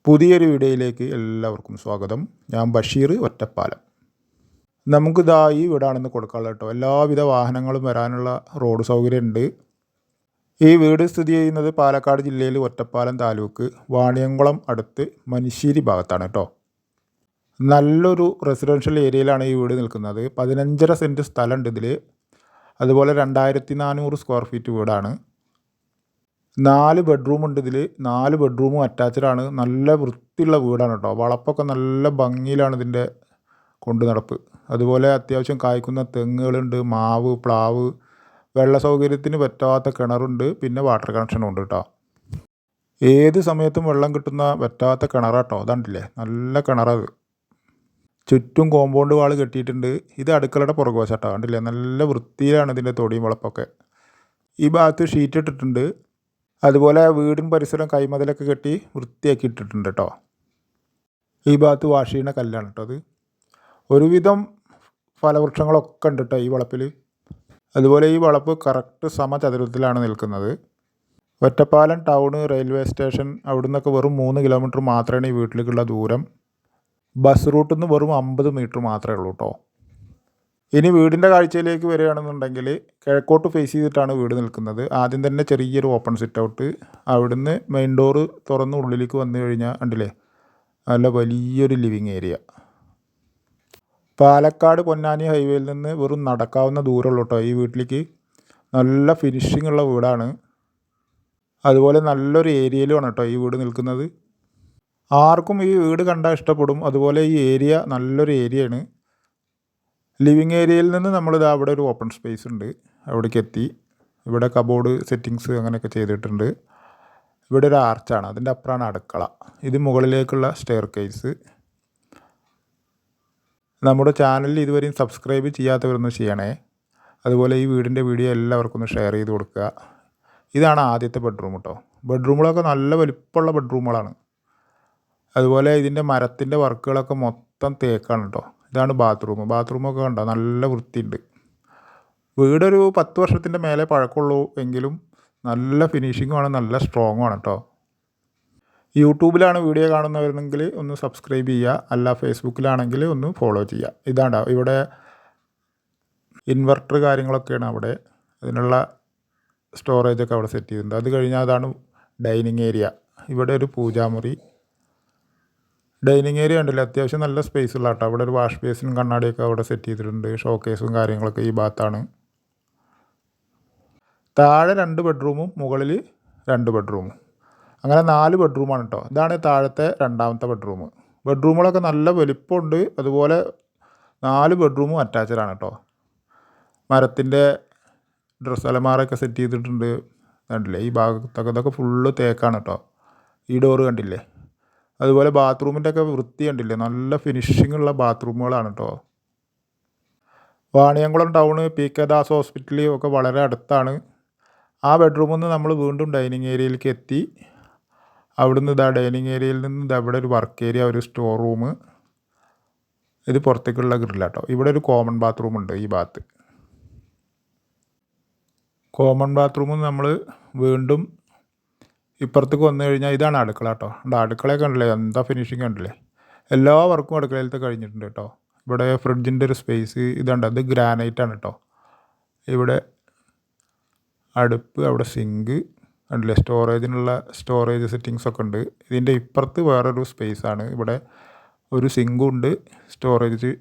പുതിയൊരു വീഡിയോയിലേക്ക് എല്ലാവർക്കും സ്വാഗതം. ഞാൻ ബഷീർ ഒറ്റപ്പാലം. നമുക്കിതാ ഈ വീടാണെന്ന് കൊടുക്കാനുള്ളത് കേട്ടോ. എല്ലാവിധ വാഹനങ്ങളും വരാനുള്ള റോഡ് സൗകര്യമുണ്ട്. ഈ വീട് സ്ഥിതി ചെയ്യുന്നത് പാലക്കാട് ജില്ലയിൽ ഒറ്റപ്പാലം താലൂക്ക് വാണിയംകുളം അടുത്ത് മനിശ്ശേരി ഭാഗത്താണ് കേട്ടോ. നല്ലൊരു റെസിഡൻഷ്യൽ ഏരിയയിലാണ് ഈ വീട് നിൽക്കുന്നത്. 15.5 സെൻറ്റ് സ്ഥലമുണ്ട് ഇതിൽ. അതുപോലെ 2400 സ്ക്വയർ ഫീറ്റ് വീടാണ്. 4 ബെഡ്റൂം ഉണ്ട് ഇതിൽ. 4 ബെഡ്റൂമും അറ്റാച്ച്ഡാണ്. നല്ല വൃത്തിയുള്ള വീടാണ് കേട്ടോ. വളപ്പൊക്കെ നല്ല ഭംഗിയിലാണ് ഇതിൻ്റെ കൊണ്ട് നടപ്പ്. അതുപോലെ അത്യാവശ്യം കായ്ക്കുന്ന തെങ്ങുകളുണ്ട്, മാവ്, പ്ലാവ്, വെള്ള സൗകര്യത്തിന് പറ്റാത്ത കിണറുണ്ട്, പിന്നെ വാട്ടർ കണക്ഷനും ഉണ്ട് കേട്ടോ. ഏത് സമയത്തും വെള്ളം കിട്ടുന്ന പറ്റാത്ത കിണറാട്ടോ. അതാണ്ടില്ലേ, നല്ല കിണറത്. ചുറ്റും കോമ്പൗണ്ട് വാൾ കെട്ടിയിട്ടുണ്ട്. ഇത് അടുക്കളയുടെ പുറകുവശാട്ടോ. കണ്ടില്ലേ, നല്ല വൃത്തിയിലാണ് ഇതിൻ്റെ തൊടിയും വളപ്പൊക്കെ. ഈ ഭാഗത്ത് ഷീറ്റ് ഇട്ടിട്ടുണ്ട്. അതുപോലെ വീടും പരിസരം കൈമതിലൊക്കെ കെട്ടി വൃത്തിയാക്കി ഇട്ടിട്ടുണ്ട് കേട്ടോ. ഈ ഭാഗത്ത് വാഷ് ചെയ്യുന്ന കല്ലാണ് കേട്ടോ അത്. ഒരുവിധം ഫലവൃക്ഷങ്ങളൊക്കെ ഉണ്ട് കേട്ടോ ഈ വളപ്പിൽ. അതുപോലെ ഈ വളപ്പ് കറക്റ്റ് സമചതുരത്തിലാണ് നിൽക്കുന്നത്. ഒറ്റപ്പാലം ടൗണ്, റെയിൽവേ സ്റ്റേഷൻ അവിടെ നിന്നൊക്കെ വെറും 3 കിലോമീറ്റർ മാത്രമാണ് ഈ വീട്ടിലേക്കുള്ള ദൂരം. ബസ് റൂട്ടിൽ നിന്ന് വെറും 50 മീറ്റർ മാത്രമേ ഉള്ളൂ കേട്ടോ. ഇനി വീടിൻ്റെ കാഴ്ചയിലേക്ക് വരികയാണെന്നുണ്ടെങ്കിൽ കിഴക്കോട്ട് ഫേസ് ചെയ്തിട്ടാണ് വീട് നിൽക്കുന്നത്. ആദ്യം തന്നെ ചെറിയൊരു ഓപ്പൺ സിറ്റ് ഔട്ട്. അവിടുന്ന് മെയിൻ ഡോറ് തുറന്ന് ഉള്ളിലേക്ക് വന്നു കഴിഞ്ഞാൽ കണ്ടില്ലേ, നല്ല വലിയൊരു ലിവിങ് ഏരിയ. പാലക്കാട് പൊന്നാനി ഹൈവേയിൽ നിന്ന് വെറും നടക്കാവുന്ന ദൂരമുള്ളൂ കേട്ടോ ഈ വീട്ടിലേക്ക്. നല്ല ഫിനിഷിംഗ് ഉള്ള വീടാണ്. അതുപോലെ നല്ലൊരു ഏരിയയിലുമാണ് കേട്ടോ ഈ വീട് നിൽക്കുന്നത്. ആർക്കും ഈ വീട് കണ്ടാൽ ഇഷ്ടപ്പെടും. അതുപോലെ ഈ ഏരിയ നല്ലൊരു ഏരിയയാണ്. ലിവിങ് ഏരിയയിൽ നിന്ന് നമ്മളിത് അവിടെ ഒരു ഓപ്പൺ സ്പേസ് ഉണ്ട്, അവിടേക്ക് എത്തി. ഇവിടെ കബോർഡ് സെറ്റിങ്സ് അങ്ങനെയൊക്കെ ചെയ്തിട്ടുണ്ട്. ഇവിടെ ഒരു ആർച്ചാണ്, അതിൻ്റെ അപ്പുറമാണ് അടുക്കള. ഇത് മുകളിലേക്കുള്ള സ്റ്റെയർ കേസ്. നമ്മുടെ ചാനലിൽ ഇതുവരെയും സബ്സ്ക്രൈബ് ചെയ്യാത്തവരൊന്ന് ചെയ്യണേ. അതുപോലെ ഈ വീടിൻ്റെ വീഡിയോ എല്ലാവർക്കും ഒന്ന് ഷെയർ ചെയ്ത് കൊടുക്കുക. ഇതാണ് ആദ്യത്തെ ബെഡ്റൂം കേട്ടോ. ബെഡ്റൂമുകളൊക്കെ നല്ല വലിപ്പമുള്ള ബെഡ്റൂമുകളാണ്. അതുപോലെ ഇതിൻ്റെ മരത്തിൻ്റെ വർക്കുകളൊക്കെ മൊത്തം തേക്കാണ് കേട്ടോ. ഇതാണ് ബാത്റൂമൊക്കെ കണ്ടോ, നല്ല വൃത്തിയുണ്ട്. വീടൊരു 10 വർഷത്തിൻ്റെ മേലെ പഴക്കമുള്ളൂ എങ്കിലും നല്ല ഫിനിഷിങ്ങുമാണ്, നല്ല സ്ട്രോങ്ങുമാണ് കേട്ടോ. യൂട്യൂബിലാണ് വീഡിയോ കാണുന്നവരെങ്കിൽ ഒന്ന് സബ്സ്ക്രൈബ് ചെയ്യുക, അല്ല ഫേസ്ബുക്കിലാണെങ്കിൽ ഒന്ന് ഫോളോ ചെയ്യുക. ഇതാണ്ടോ ഇവിടെ ഇൻവെർട്ടർ കാര്യങ്ങളൊക്കെയാണ് അവിടെ. അതിനുള്ള സ്റ്റോറേജൊക്കെ അവിടെ സെറ്റ് ചെയ്തിട്ടുണ്ട്. അത് കഴിഞ്ഞാൽ അതാണ് ഡൈനിങ് ഏരിയ. ഇവിടെ ഒരു പൂജാമുറി. ഡൈനിങ് ഏരിയ ഉണ്ടല്ലോ, അത്യാവശ്യം നല്ല സ്പേസ് ഉള്ള കേട്ടോ. അവിടെ ഒരു വാഷ് ബേസിനും കണ്ണാടിയൊക്കെ അവിടെ സെറ്റ് ചെയ്തിട്ടുണ്ട്. ഷോക്കേസും കാര്യങ്ങളൊക്കെ ഈ ഭാഗത്താണ്. താഴെ 2 ബെഡ്റൂമും മുകളിൽ 2 ബെഡ്റൂമും, അങ്ങനെ 4 ബെഡ്റൂമാണ് കേട്ടോ. ഇതാണ് താഴത്തെ 2ാമത്തെ ബെഡ്റൂം. ബെഡ്റൂമുകളൊക്കെ നല്ല വലിപ്പമുണ്ട്. അതുപോലെ 4 ബെഡ്റൂമും അറ്റാച്ച്ഡാണ് കേട്ടോ. മരത്തിൻ്റെ ഡ്രസ്സ് അലമാരൊക്കെ സെറ്റ് ചെയ്തിട്ടുണ്ട്. കണ്ടില്ലേ, ഈ ഭാഗത്തൊക്കെ ഇതൊക്കെ ഫുള്ള് തേക്കാണ് കേട്ടോ. ഈ ഡോറ് കണ്ടില്ലേ. അതുപോലെ ബാത്റൂമിൻ്റെ ഒക്കെ വൃത്തി കണ്ടില്ലേ, നല്ല ഫിനിഷിംഗ് ഉള്ള ബാത്റൂമുകളാണ് കേട്ടോ. Vaniyamkulam town, PK Das hospital ഒക്കെ വളരെ അടുത്താണ്. ആ ബെഡ്റൂമിൽ നിന്ന് നമ്മൾ വീണ്ടും ഡൈനിങ് ഏരിയയിലേക്ക് എത്തി. അവിടുന്ന് ഡൈനിങ് ഏരിയയിൽ നിന്ന് അവിടെ ഒരു വർക്ക് ഏരിയ, ഒരു സ്റ്റോർ റൂം. ഇത് പുറത്തേക്കുള്ള ഗ്രില്ലാട്ടോ. ഇവിടെ ഒരു കോമൺ ബാത്റൂം ഉണ്ട് ഈ ഭാഗത്ത്. കോമൺ ബാത്റൂമിൽ നമ്മൾ വീണ്ടും ഇപ്പുറത്തേക്ക് വന്നു കഴിഞ്ഞാൽ ഇതാണ് അടുക്കള കേട്ടോ. അടുക്കളയൊക്കെ കണ്ടില്ലേ, എന്താ ഫിനിഷിങ് കണ്ടില്ലേ. എല്ലാ വർക്കും അടുക്കളയിലത്തെ കഴിഞ്ഞിട്ടുണ്ട് കേട്ടോ. ഇവിടെ ഫ്രിഡ്ജിൻ്റെ ഒരു സ്പേസ് ഇതുണ്ട്, അത് ഗ്രാനൈറ്റാണ് കേട്ടോ. ഇവിടെ അടുപ്പ്, അവിടെ സിങ്ക് കണ്ടില്ലേ, സ്റ്റോറേജ് സെറ്റിങ്സൊക്കെ ഉണ്ട്. ഇതിൻ്റെ ഇപ്പുറത്ത് വേറൊരു സ്പേസാണ്. ഇവിടെ ഒരു സിങ്കും ഉണ്ട്, സ്റ്റോറേജ്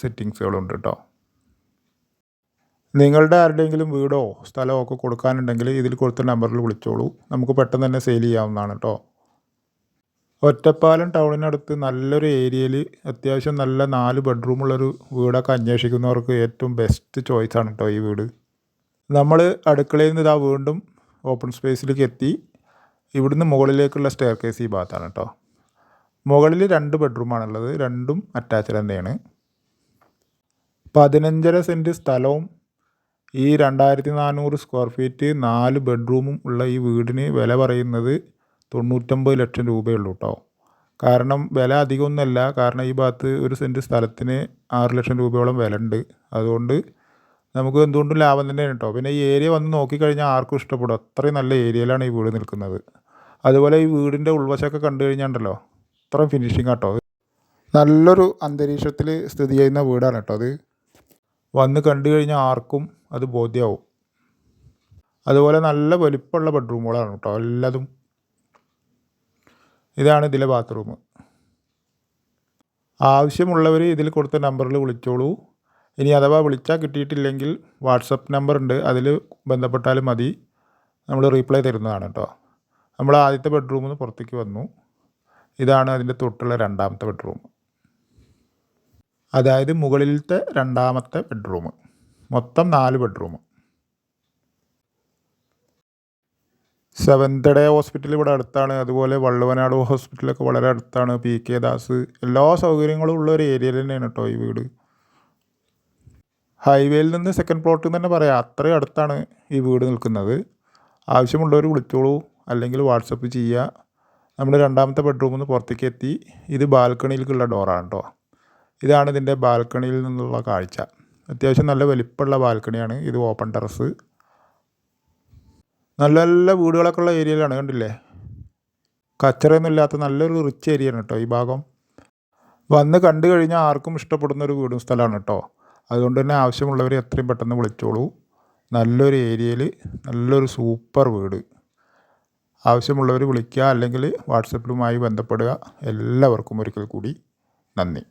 സെറ്റിങ്സുകളും ഉണ്ട് കേട്ടോ. നിങ്ങളുടെ ആരുടെയെങ്കിലും വീടോ സ്ഥലമോ ഒക്കെ കൊടുക്കാനുണ്ടെങ്കിൽ ഇതിൽ കൊടുത്ത നമ്പറിൽ വിളിച്ചോളൂ. നമുക്ക് പെട്ടെന്ന് തന്നെ സെയിൽ ചെയ്യാവുന്നതാണ് കേട്ടോ. ഒറ്റപ്പാലം ടൗണിനടുത്ത് നല്ലൊരു ഏരിയയിൽ അത്യാവശ്യം നല്ല 4 ബെഡ്റൂമുള്ളൊരു വീടൊക്കെ അന്വേഷിക്കുന്നവർക്ക് ഏറ്റവും ബെസ്റ്റ് ചോയ്സാണ് കേട്ടോ ഈ വീട്. നമ്മൾ അടുക്കളയിൽ നിന്ന് ഇതാ വീണ്ടും ഓപ്പൺ സ്പേസിലേക്ക് എത്തി. ഇവിടുന്ന് മുകളിലേക്കുള്ള സ്റ്റെയർ കേസ് ഈ ഭാഗത്താണ് കേട്ടോ. മുകളിൽ 2 ബെഡ്റൂമാണുള്ളത്, രണ്ടും അറ്റാച്ച്ഡ് തന്നെയാണ്. 15.5 സെൻറ്റ് സ്ഥലവും ഈ 2400 സ്ക്വയർ ഫീറ്റ് 4 ബെഡ്റൂമും ഉള്ള ഈ വീടിന് വില പറയുന്നത് 99 ലക്ഷം രൂപയുള്ളൂ കേട്ടോ. കാരണം വില അധികമൊന്നുമല്ല. കാരണം ഈ ഭാഗത്ത് ഒരു സെൻറ്റ് സ്ഥലത്തിന് 6 ലക്ഷം രൂപയോളം വില ഉണ്ട്. അതുകൊണ്ട് നമുക്ക് എന്തുകൊണ്ടും ലാഭം തന്നെയാണ് കേട്ടോ. പിന്നെ ഈ ഏരിയ വന്ന് നോക്കിക്കഴിഞ്ഞാൽ ആർക്കും ഇഷ്ടപ്പെടും. അത്രയും നല്ല ഏരിയയിലാണ് ഈ വീട് നിൽക്കുന്നത്. അതുപോലെ ഈ വീടിൻ്റെ ഉൾവശമൊക്കെ കണ്ടു കഴിഞ്ഞാൽ ഉണ്ടല്ലോ, അത്ര ഫിനിഷിംഗ് കേട്ടോ. നല്ലൊരു അന്തരീക്ഷത്തിൽ സ്ഥിതി ചെയ്യുന്ന വീടാണ് കേട്ടോ അത്. വന്ന് കണ്ടു കഴിഞ്ഞാൽ ആർക്കും അത് ബോധ്യമാവും. അതുപോലെ നല്ല വലിപ്പമുള്ള ബെഡ്റൂമുകളാണ് കേട്ടോ എല്ലാതും. ഇതാണ് ഇതിലെ ബാത്റൂം. ആവശ്യമുള്ളവർ ഇതിൽ കൊടുത്ത നമ്പറിൽ വിളിച്ചോളൂ. ഇനി അഥവാ വിളിച്ചാൽ കിട്ടിയിട്ടില്ലെങ്കിൽ വാട്സപ്പ് നമ്പർ ഉണ്ട്, അതിൽ ബന്ധപ്പെട്ടാലും മതി, നമ്മൾ റീപ്ലൈ തരുന്നതാണ് കേട്ടോ. നമ്മൾ ആദ്യത്തെ ബെഡ്റൂമിൽ നിന്ന് പുറത്തേക്ക് വന്നു. ഇതാണ് അതിൻ്റെ തൊട്ടുള്ള രണ്ടാമത്തെ ബെഡ്റൂം, അതായത് മുകളിലത്തെ രണ്ടാമത്തെ ബെഡ്റൂം. മൊത്തം 4 ബെഡ്റൂം. സെവൻത് ഡേ ഹോസ്പിറ്റൽ ഇവിടെ അടുത്താണ്. അതുപോലെ വള്ളുവനാട് ഹോസ്പിറ്റലൊക്കെ വളരെ അടുത്താണ്. PK ദാസ്, എല്ലാ സൗകര്യങ്ങളും ഉള്ള ഒരു ഏരിയയിൽ തന്നെയാണ് കേട്ടോ ഈ വീട്. ഹൈവേയിൽ നിന്ന് സെക്കൻഡ് പ്ലോട്ടിൽ നിന്ന് തന്നെ പറയാം, അത്രയും അടുത്താണ് ഈ വീട് നിൽക്കുന്നത്. ആവശ്യമുള്ളവർ വിളിച്ചോളൂ, അല്ലെങ്കിൽ വാട്സപ്പ് ചെയ്യുക. നമ്മൾ രണ്ടാമത്തെ ബെഡ്റൂമിൽ നിന്ന് പുറത്തേക്ക് എത്തി. ഇത് ബാൽക്കണിയിലേക്കുള്ള ഡോറാണ് കേട്ടോ. ഇതാണ് ഇതിൻ്റെ ബാൽക്കണിയിൽ നിന്നുള്ള കാഴ്ച. അത്യാവശ്യം നല്ല വലിപ്പമുള്ള ബാൽക്കണിയാണ്. ഇത് ഓപ്പൺ ടെറസ്. നല്ല നല്ല വീടുകളൊക്കെ ഉള്ള ഏരിയയിലാണ്, കണ്ടില്ലേ. കച്ചറയൊന്നും ഇല്ലാത്ത നല്ലൊരു റിച്ച് ഏരിയയാണ് കേട്ടോ ഈ ഭാഗം. വന്ന് കണ്ടു കഴിഞ്ഞാൽ ആർക്കും ഇഷ്ടപ്പെടുന്ന ഒരു വീടും സ്ഥലമാണ് കേട്ടോ. അതുകൊണ്ട് തന്നെ ആവശ്യമുള്ളവർ എത്രയും പെട്ടെന്ന് വിളിച്ചോളൂ. നല്ലൊരു ഏരിയയിൽ നല്ലൊരു സൂപ്പർ വീട്. ആവശ്യമുള്ളവർ വിളിക്കുക, അല്ലെങ്കിൽ വാട്സപ്പിലുമായി ബന്ധപ്പെടുക. എല്ലാവർക്കും ഒരിക്കൽ കൂടി നന്ദി.